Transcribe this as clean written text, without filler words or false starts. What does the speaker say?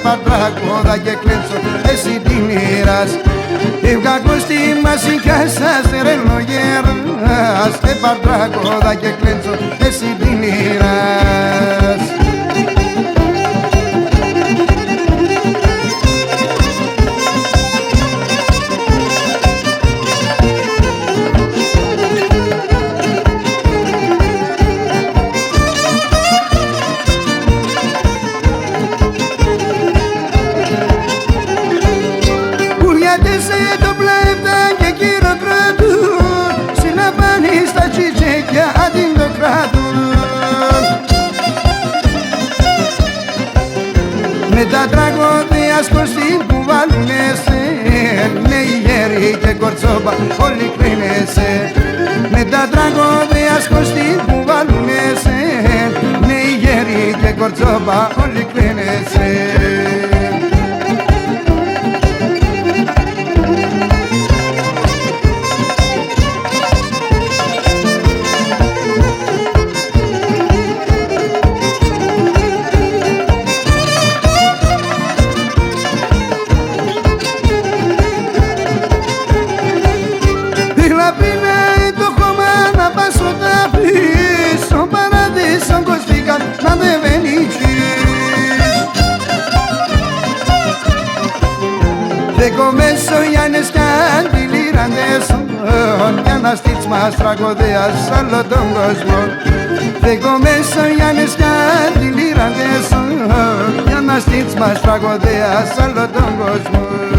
παρτράκωδα και κλέψω εσύ την ήρας. Έβγα στη μασικιά σας ρελογέρας και παρτράκωδα και κλέψω εσύ την ήρας. Με τα τραγώδια σκοστή που βάλουνε σε, νέοι γέροι και κορτσόπα όλοι κρίνεσαι. Με τα τραγώδια σκοστή που βάλουνε σε, νέοι γέροι και κορτσόπα όλοι κρίνεσαι. Δεκομέσω Γιάννες κι αντιλήραντες για να στείλεις μας τραγωδίας σ' άλλο τον κόσμο. Δεκομέσω Γιάννες κι αντιλήραντες για να στείλεις μας τραγωδίας σ' άλλο τον κόσμο.